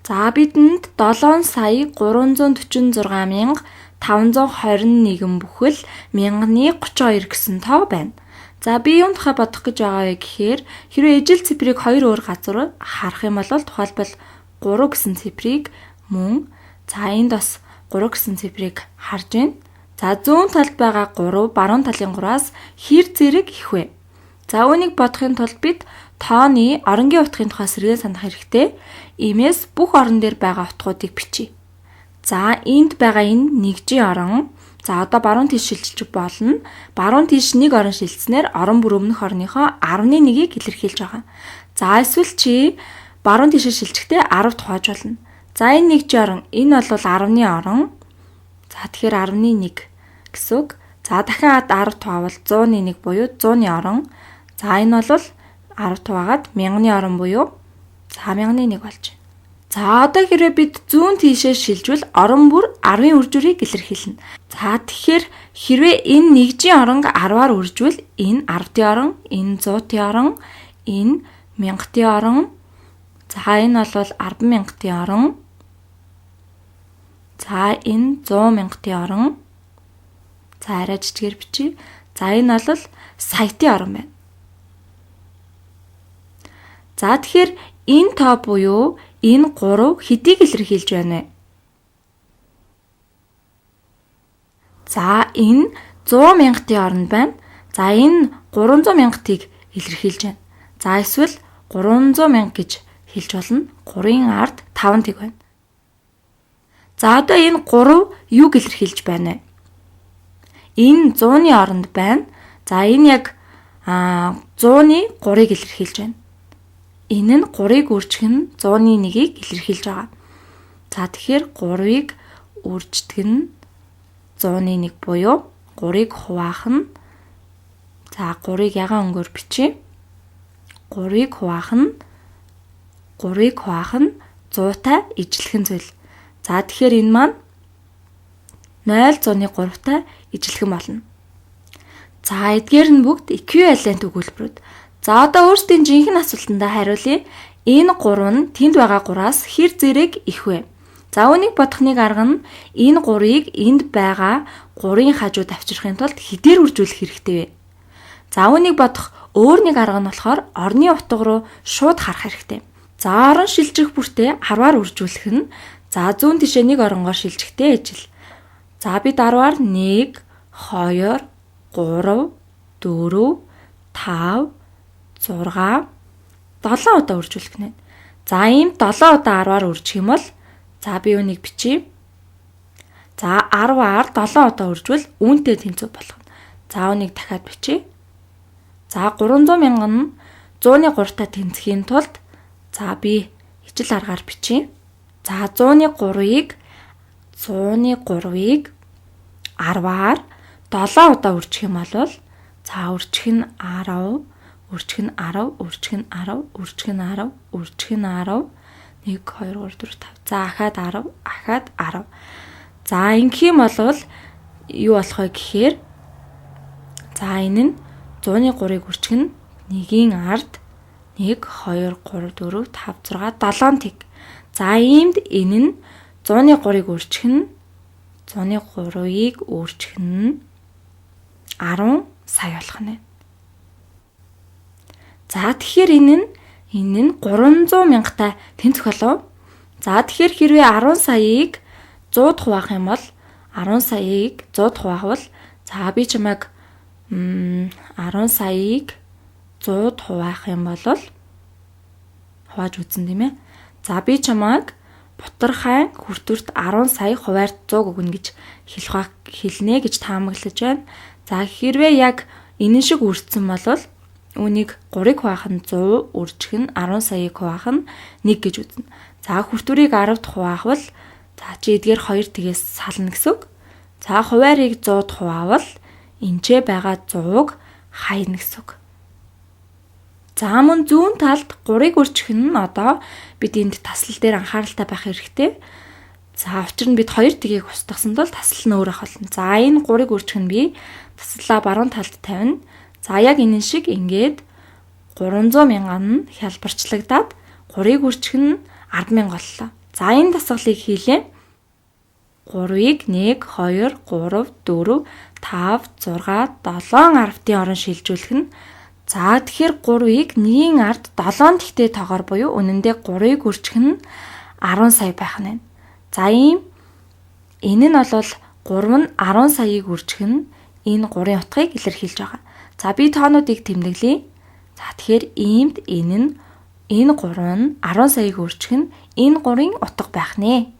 За бидэнд 7,346,521 бүхэл 1032 гэсэн тоо байна. За би юунд тухай бодох гэж байгаа вэ гэхээр хэрвээ ижил цифрийг хоёр өөр газар харах юм бол тухайлбал 3 гэсэн цифрийг мөн за энд бас 3 гэсэн цифрийг харж байна. За зүүн талд байгаа 3 баруун талын 3-аас хэр зэрэг их вэ? За үүнийг бодохын тулд бид тооны оронгийн утгын тухай сэргээ санах хэрэгтэй. Иймээс бүх орон дээр байгаа утгуудыг бичье. За энд байгаа энэ нэгжийн орон. За одоо баруун тийш шилжиж болно. Баруун тийш нэг орон шилжснээр орон бүр өмнөх орныхоо 11-ийг илэрхийлж байгаа. За эсвэл чи баруун тийш шилжихдээ 10 тухайж болно. За энэ нэгжийн орон энэ бол 10-ны орон. За тэгэхээр 11 гэсэн үг. За дахиад 10 тухайвал 100-ны 1 буюу 100-ны орон. За энэ бол 10 тухайгаад 1000-ны орон буюу за 1000-ны 1 болж байна. За одоо хэрвээ бид зүүн тийшээ шилжвэл орон бүр 10-ын үржүүрийг илэрхийлнэ. За тэгэхээр хэрвээ энэ нэгжийн оронг 10-аар үржвэл энэ 10-ын орон, энэ 100-ын орон, энэ 1000-ын орон. За энэ бол 100000-ын орон. За энэ 100,000-ын орон. За арай жижигээр бичиж. За энэ бол саятын орон байна. За тэгэхээр энэ тоо буюу энэ 3 хэдийг илэрхийлж байна вэ? За энэ 100,000-ын оронд байна. За энэ 300,000-ыг илэрхийлж байна. За эсвэл 300,000 гэж хэлж болно. 3-ын ард 5 тэг байна. За одоо энэ 3 юуг илэрхийлж байна вэ? Энэ 100-ны оронд байна. За энэ яг 100-ны 3-ыг илэрхийлж байна. Энэ нь 3-ыг үржих нь 100-ны 1-ийг илэрхийлж байгаа. За тэгэхээр 3-ыг үрждэг нь 100-ны 1 буюу 3-ыг хуваах нь за 3-ыг ягаан өнгөөр бичье. 3-ыг хуваах нь 100-тай ижлэх зүйл. За тэгэхээр энэ маань 0,3-тай ижлэх болно. За эдгээр нь бүгд эквивалент өгүүлбэрүүд. За одоо өөрсдийн жинхэнэ асуултандаа хариулъя. Энэ 3 нь тэнд байгаа 3-аас хэр зэрэг их вэ? За үүнийг бодохны арга нь энэ 3-ыг энд байгаа 3-ын хажууд авчрахын тулд хэдээр үржүүлэх хэрэгтэй вэ? За үүнийг бодох өөр нэг арга нь болохоор орны утга руу шууд харах хэрэгтэй. За орон шилжих бүртээ 10-аар үржүүлэх нь за зүүн тишээ нэг оронгоор шилжихтэй ижил. За бид 10-аар 1 2 3 4 5 6 7 удаа үржүүлэх нь. За ийм 7 удаа 10-аар үржих юм бол за би үүнийг бичье. За 10-аар 7 удаа үржвэл үүнтэй тэнцүү болгоно. За үүнийг дахиад бичье. За 300,000 нь 100-ны 3-тай тэнцэхийн тулд за би ижил аргаар бичье. За 100-ны 3-ыг 10-аар 7 удаа үржих юм бол за үржих нь 10 үржих нь 10, үржих нь 10, үржих нь 10, үржих нь 10, 1, 2, 3, 4, 5. За ахаад 10, ахаад 10. За ингэх юм бол юу болох вэ гэхээр за энэ нь 100-ны 3-ыг үржих нь 1-ийн ард 1, 2, 3, 4, 5, 6, 7 тэг. За иймд энэ нь 100-ны 3-ыг үржих нь 100-ны 3-ыг үржих нь 10 сая болох нь. За тэгэхээр энэ нь 300,000-тай тэнцэх болов. За тэгэхээр хэрвээ 10 саяыг 100 хуваах юм бол 10 саяыг 100 хуваавал за би чамайг 10 саяыг 100 хуваах юм бол хувааж үзэн тийм ээ. За би чамайг Бутархайн хүртүрт 10 сая хуваарь 100 өгнө гэж хэлнэ гэж таамаглаж байна. За хэрвээ яг энэ шиг үрдсэн бол үүнийг 3-ыг хуваах нь 100, үржих нь 10 саяыг хуваах нь 1 гэж үзнэ. За хүртүрийг 10-д хуваавал за чи эдгээр 2 тгээс сална гэсэн үг. За хуваарийг 100-д хуваавал энчээ байгаа 100-г хайна гэсэн үг. За мөн зүүн талд 3-ыг үржих нь одоо бид энд таслал дээр анхааралтай байх хэрэгтэй. За учир нь бид 2 тгийг устгасан тул таслал нь өөр ах болно. За энэ 3-ыг үржих нь би таслалаа баруун талд тавина. За яг энэ шиг ингээд 300,000 нь хялбарчлагдаад 3-ыг үржих нь 10,000 боллоо. За энэ дасгалыг хийлээ. 3-ыг 1, 2, 3, 4, 5, 6, 7 арвтын орон шилжүүлэх нь. За тэгэхээр 3-ыг 1-ийн ард 7 тэгтэй тоогоор буюу үнэндээ 3-ыг үржих нь 10 сая байх нь. За энэ нь бол 3 нь 10 саяыг үржих нь энэ 3-ын утгыг илэрхийлж байгаа. За би тоонуудыг тэмдэглэе. За тэгэхээр иймд энэ 3 нь 10 саяыг үржих нь энэ 3-ын утга байх нэ.